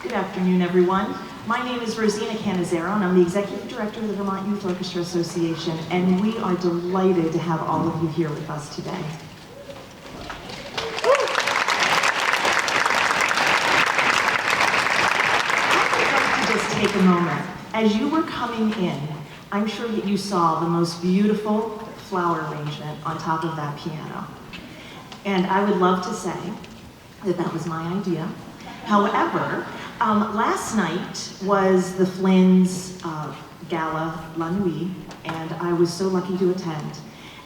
Good afternoon, everyone. My name is Rosina Canizero, and I'm the Executive Director of the Vermont Youth Orchestra Association, and we are delighted to have all of you here with us today. I'd like to just take a moment. As you were coming in, I'm sure that you saw the most beautiful flower arrangement on top of that piano. And I would love to say that that was my idea. However, last night was the Flynn's Gala La Nuit, and I was so lucky to attend.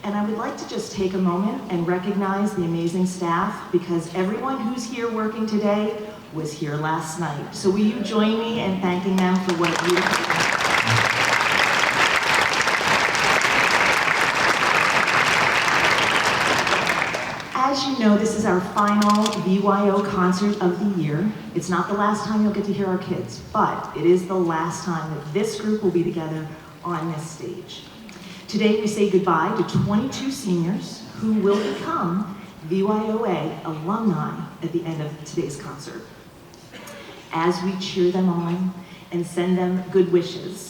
And I would like to just take a moment and recognize the amazing staff, because everyone who's here working today was here last night. So will you join me in thanking them for what a beautiful day. As you know, this is our final VYO concert of the year. It's not the last time you'll get to hear our kids, but it is the last time that this group will be together on this stage. Today we say goodbye to 22 seniors who will become VYOA alumni at the end of today's concert. As we cheer them on and send them good wishes,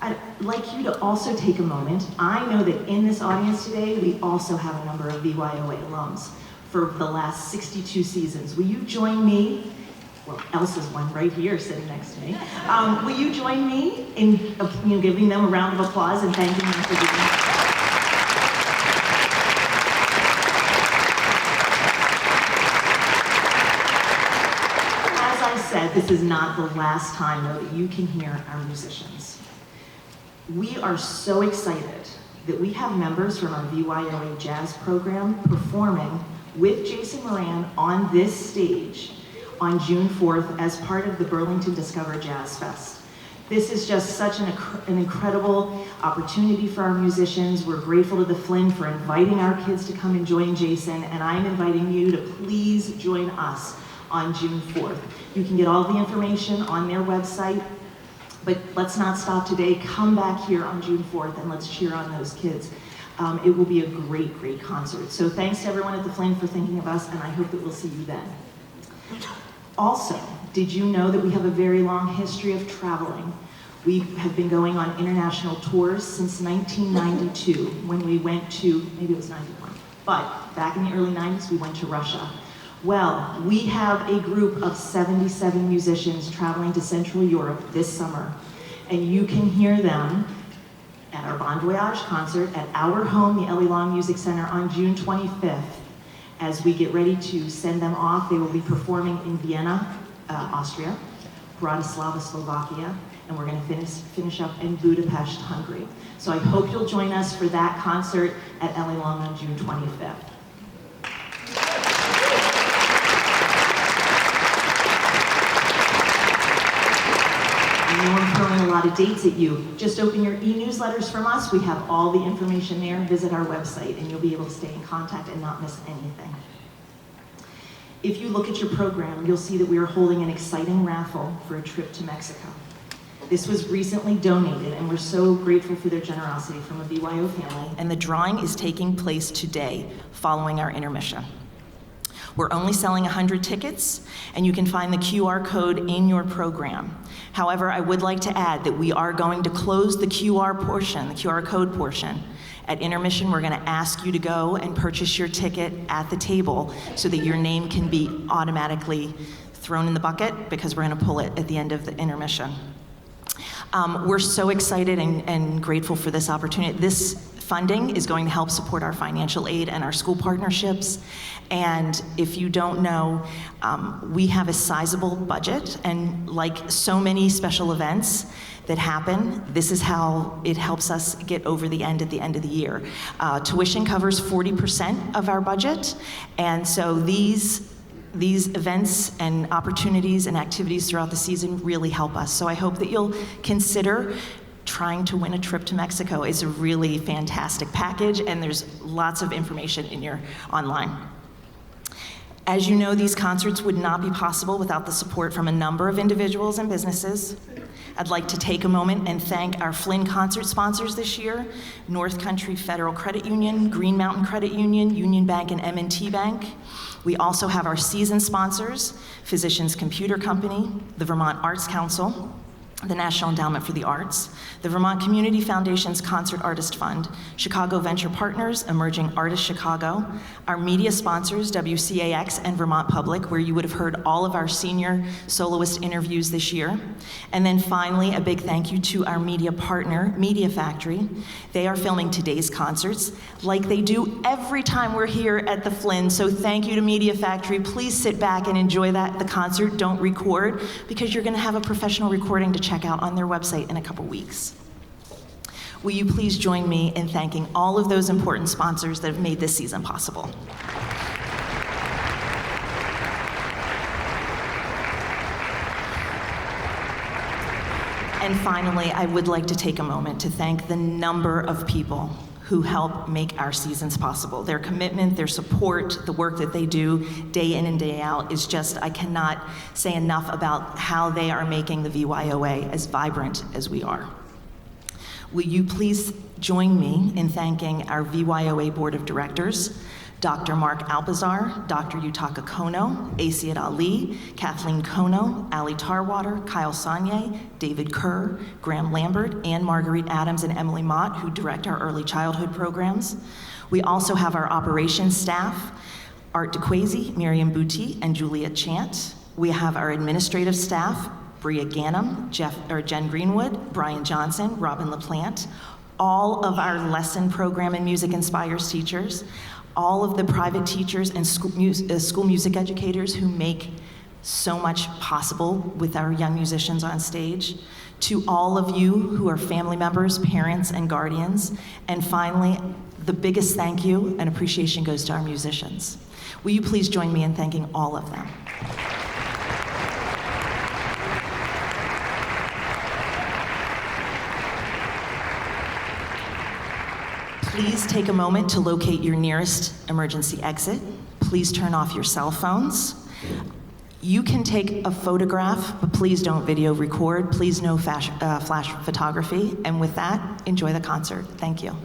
I'd like you to also take a moment. I know that in this audience today, we also have a number of VYOA alums for the last 62 seasons. Will you join me? Well, Elsa's one right here sitting next to me. Will you join me in giving them a round of applause and thanking them for being here? As I said, this is not the last time, though, that you can hear our musicians. We are so excited that we have members from our VYOA jazz program performing with Jason Moran on this stage on June 4th as part of the Burlington Discover Jazz Fest. This is just such an incredible opportunity for our musicians. We're grateful to the Flynn for inviting our kids to come and join Jason, and I'm inviting you to please join us on June 4th. You can get all the information on their website. But let's not stop today. Come back here on June 4th and let's cheer on those kids. It will be a great, great concert. So thanks to everyone at the Flynn for thinking of us, and I hope that we'll see you then. Also, did you know that we have a very long history of traveling? We have been going on international tours since 1992, when we went to, maybe it was 91, but back in the early 90s, we went to Russia. Well, we have a group of 77 musicians traveling to Central Europe this summer, and you can hear them at our Bon Voyage concert at our home, the Ellie Long Music Center, on June 25th. As we get ready to send them off, they will be performing in Vienna, Austria, Bratislava, Slovakia, and we're going to finish up in Budapest, Hungary. So I hope you'll join us for that concert at Ellie Long on June 25th. I know I'm throwing a lot of dates at you. Just open your e-newsletters from us. We have all the information there. Visit our website and you'll be able to stay in contact and not miss anything. If you look at your program, you'll see that we are holding an exciting raffle for a trip to Mexico. This was recently donated, and we're so grateful for their generosity from a BYO family. And the drawing is taking place today, following our intermission. We're only selling 100 tickets, and you can find the QR code in your program. However, I would like to add that we are going to close the QR code portion. At intermission, we're going to ask you to go and purchase your ticket at the table so that your name can be automatically thrown in the bucket, because we're going to pull it at the end of the intermission. We're so excited and grateful for this opportunity. This funding is going to help support our financial aid and our school partnerships. And if you don't know, we have a sizable budget, and like so many special events that happen, this is how it helps us get over the end at the end of the year. Tuition covers 40% of our budget, and so these events and opportunities and activities throughout the season really help us. So I hope that you'll consider trying to win a trip to Mexico. It's a really fantastic package, and there's lots of information in your online. As you know, these concerts would not be possible without the support from a number of individuals and businesses. I'd like to take a moment and thank our Flynn concert sponsors this year, North Country Federal Credit Union, Green Mountain Credit Union, Union Bank, and M&T Bank. We also have our season sponsors, Physicians Computer Company, the Vermont Arts Council, the National Endowment for the Arts, the Vermont Community Foundation's Concert Artist Fund, Chicago Venture Partners, Emerging Artists Chicago, our media sponsors, WCAX and Vermont Public, where you would have heard all of our senior soloist interviews this year. And then finally, a big thank you to our media partner, Media Factory. They are filming today's concerts like they do every time we're here at the Flynn, so thank you to Media Factory. Please sit back and enjoy the concert. Don't record, because you're gonna have a professional recording to check out on their website in a couple weeks. Will you please join me in thanking all of those important sponsors that have made this season possible? And finally, I would like to take a moment to thank the number of people who help make our seasons possible. Their commitment, their support, the work that they do day in and day out is just, I cannot say enough about how they are making the VYOA as vibrant as we are. Will you please join me in thanking our VYOA Board of Directors, Dr. Mark Alpazar, Dr. Yutaka Kono, Asiat Ali, Kathleen Kono, Ali Tarwater, Kyle Sanye, David Kerr, Graham Lambert, Ann Marguerite Adams, and Emily Mott, who direct our early childhood programs. We also have our operations staff, Art DeQuasi, Miriam Bouty, and Juliet Chant. We have our administrative staff, Bria Gannam, Jen Greenwood, Brian Johnson, Robin LaPlante, all of our lesson program and music inspires teachers, all of the private teachers and school music educators who make so much possible with our young musicians on stage, to all of you who are family members, parents, and guardians, and finally, the biggest thank you and appreciation goes to our musicians. Will you please join me in thanking all of them? Please take a moment to locate your nearest emergency exit. Please turn off your cell phones. You can take a photograph, but please don't video record. Please no flash photography. And with that, enjoy the concert. Thank you.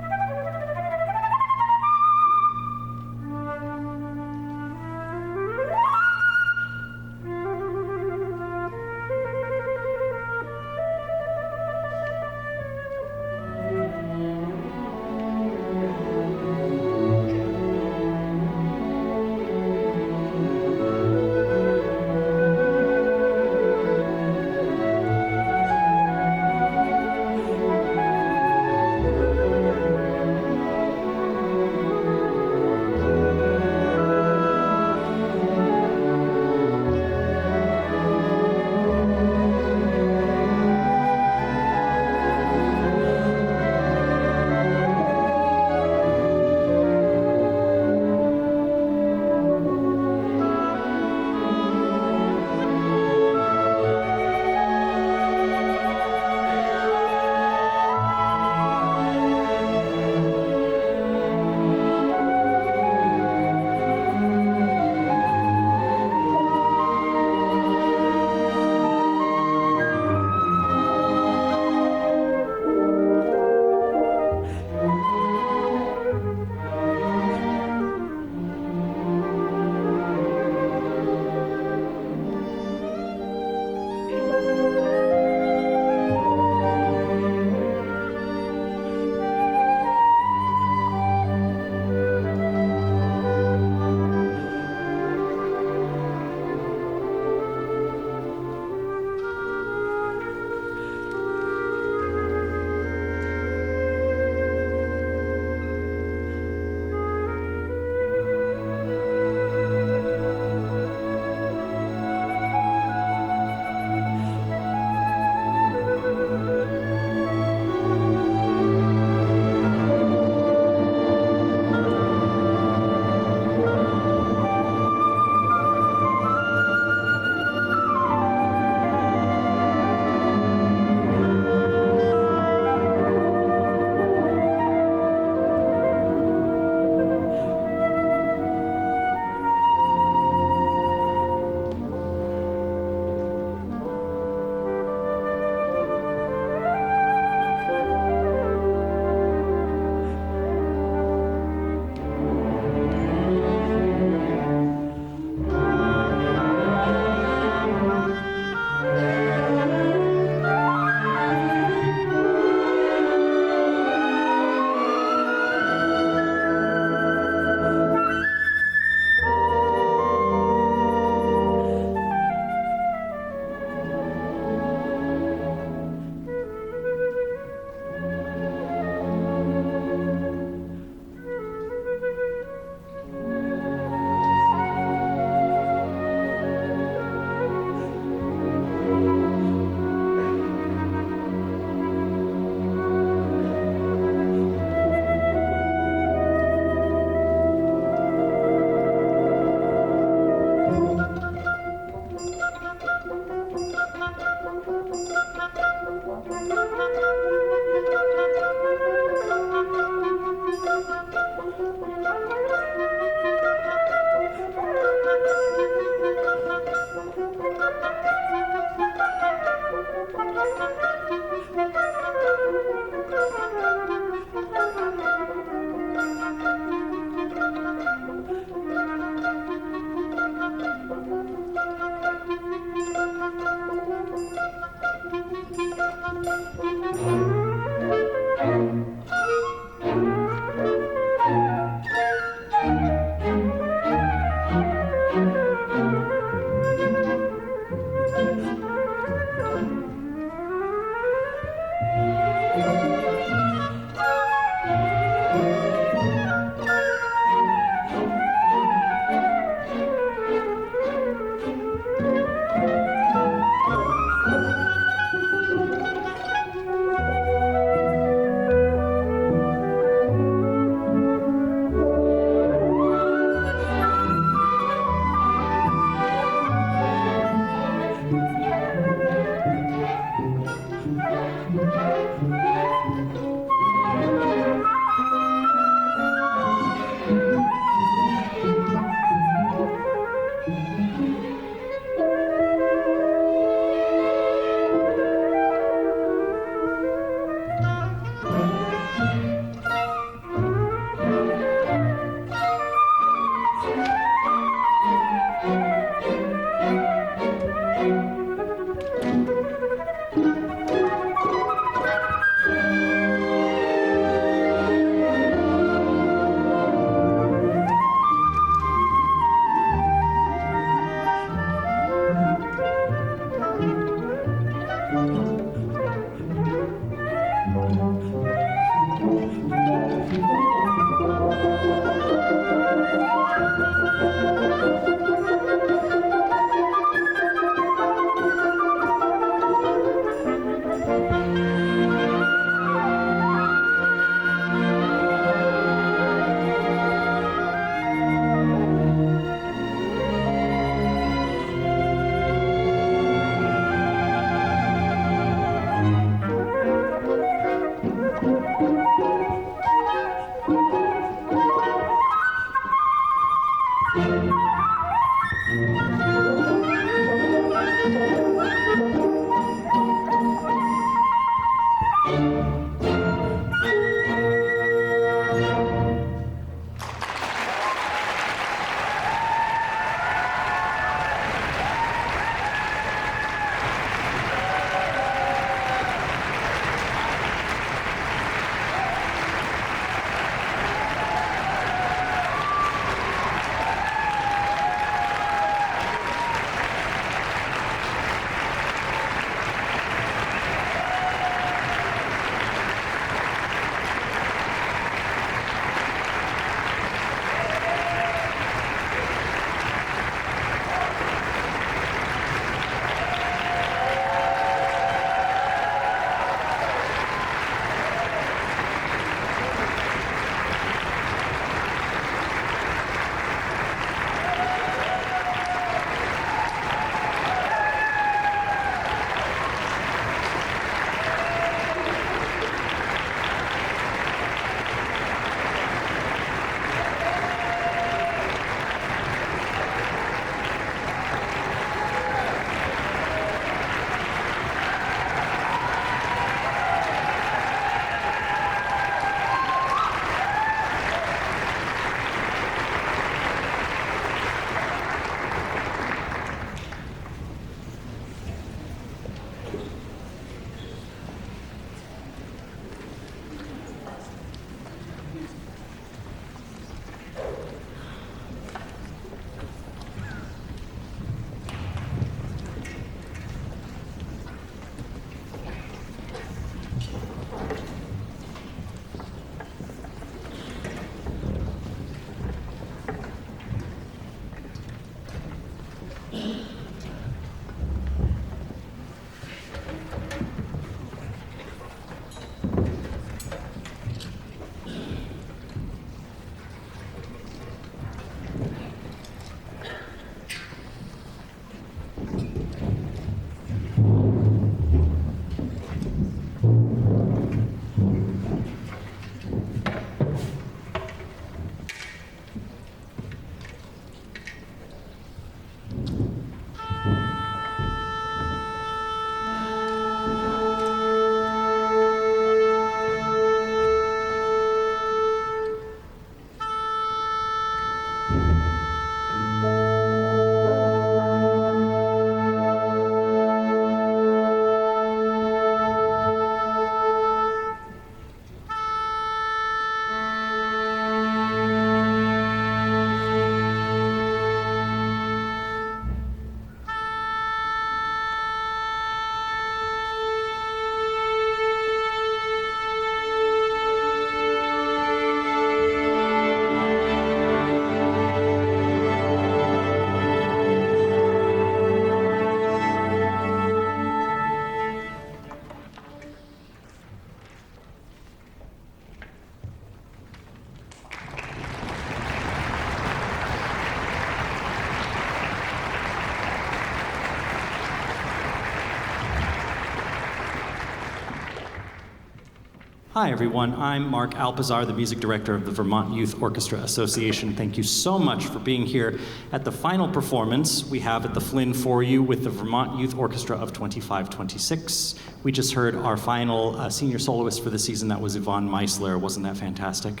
Hi everyone, I'm Mark Alpizar, the music director of the Vermont Youth Orchestra Association. Thank you so much for being here at the final performance we have at the Flynn for you with the Vermont Youth Orchestra of 25-26. We just heard our final senior soloist for the season. That was Yvonne Miceler. Wasn't that fantastic?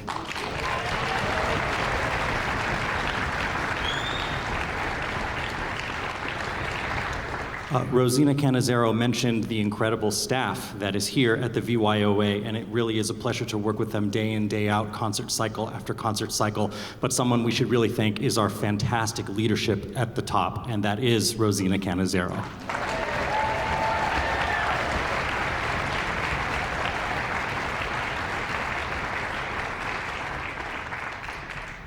Rosina Canizero mentioned the incredible staff that is here at the VYOA, and it really is a pleasure to work with them day in, day out, concert cycle after concert cycle. But someone we should really thank is our fantastic leadership at the top, and that is Rosina Canizero.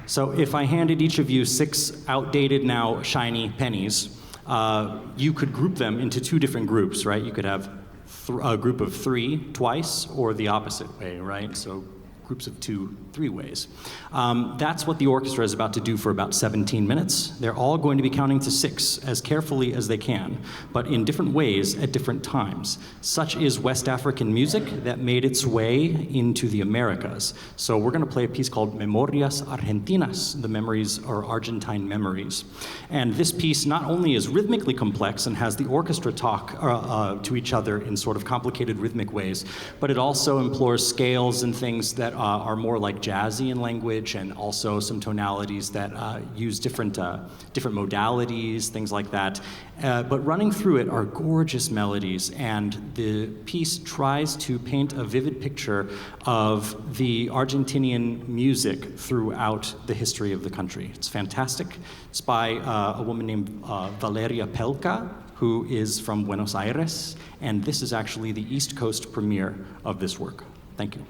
So if I handed each of you 6 outdated, now shiny pennies, you could group them into 2 different groups, right? You could have a group of 3 twice, or the opposite way, right? So groups of 2, 3 ways. That's what the orchestra is about to do for about 17 minutes. They're all going to be counting to 6 as carefully as they can, but in different ways at different times. Such is West African music that made its way into the Americas. So we're going to play a piece called Memorias Argentinas, the memories or Argentine memories. And this piece not only is rhythmically complex and has the orchestra talk to each other in sort of complicated rhythmic ways, but it also implores scales and things that are more like jazzy in language, and also some tonalities that use different modalities, things like that. But running through it are gorgeous melodies, and the piece tries to paint a vivid picture of the Argentinian music throughout the history of the country. It's fantastic. It's by a woman named Valeria Pelka, who is from Buenos Aires, and this is actually the East Coast premiere of this work. Thank you.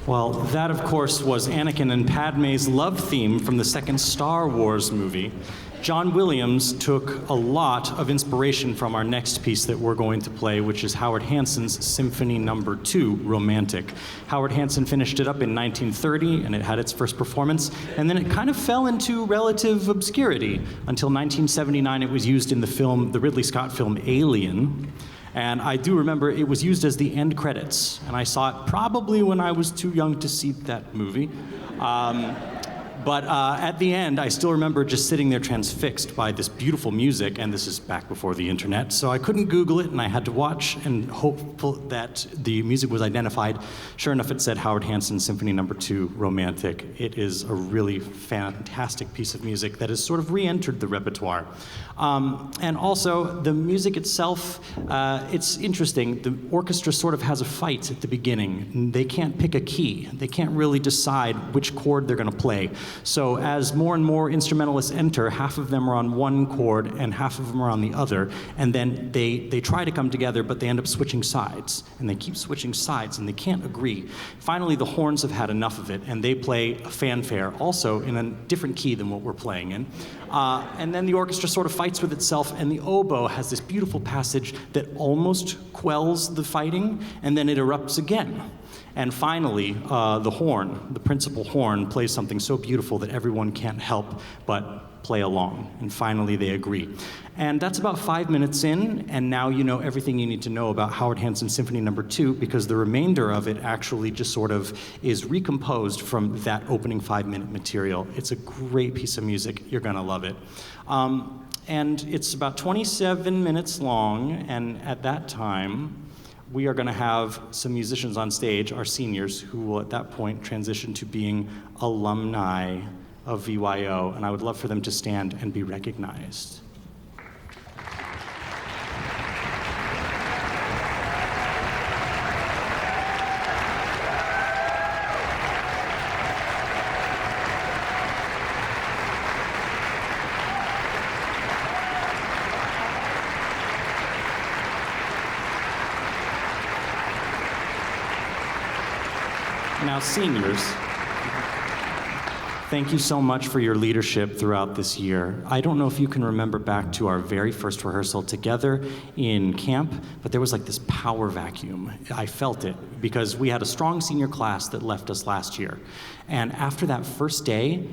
Well, that, of course, was Anakin and Padme's love theme from the second Star Wars movie. John Williams took a lot of inspiration from our next piece that we're going to play, which is Howard Hanson's Symphony No. 2, Romantic. Howard Hanson finished it up in 1930, and it had its first performance, and then it kind of fell into relative obscurity. Until 1979, it was used in the Ridley Scott film Alien. And I do remember it was used as the end credits, and I saw it probably when I was too young to see that movie. But at the end, I still remember just sitting there transfixed by this beautiful music, and this is back before the internet, so I couldn't Google it, and I had to watch and hope that the music was identified. Sure enough, it said Howard Hanson Symphony No. 2, Romantic. It is a really fantastic piece of music that has sort of re-entered the repertoire. And also, the music itself, it's interesting. The orchestra sort of has a fight at the beginning. They can't pick a key. They can't really decide which chord they're going to play. So as more and more instrumentalists enter, half of them are on one chord and half of them are on the other, and then they try to come together, but they end up switching sides, and they keep switching sides, and they can't agree. Finally, the horns have had enough of it, and they play a fanfare, also in a different key than what we're playing in. And then the orchestra sort of fights with itself, and the oboe has this beautiful passage that almost quells the fighting, and then it erupts again. And finally, the horn, the principal horn, plays something so beautiful that everyone can't help but play along. And finally, they agree. And that's about 5 minutes in, and now you know everything you need to know about Howard Hanson Symphony No. 2, because the remainder of it actually just sort of is recomposed from that opening 5-minute material. It's a great piece of music. You're going to love it. And it's about 27 minutes long, and at that time, we are going to have some musicians on stage, our seniors, who will at that point transition to being alumni of VYO, and I would love for them to stand and be recognized. Now, seniors, thank you so much for your leadership throughout this year. I don't know if you can remember back to our very first rehearsal together in camp, but there was like this power vacuum. I felt it because we had a strong senior class that left us last year. And after that first day,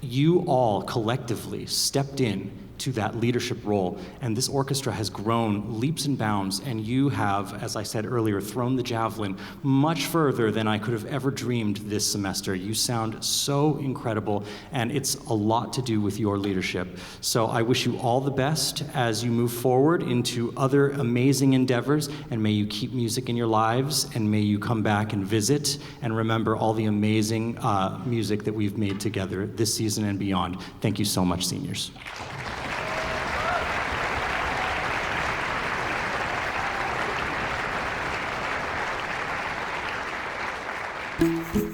you all collectively stepped in to that leadership role, and this orchestra has grown leaps and bounds, and you have, as I said earlier, thrown the javelin much further than I could have ever dreamed this semester. You sound so incredible, and it's a lot to do with your leadership. So I wish you all the best as you move forward into other amazing endeavors, and may you keep music in your lives, and may you come back and visit and remember all the amazing music that we've made together this season and beyond. Thank you so much, seniors. Thank you.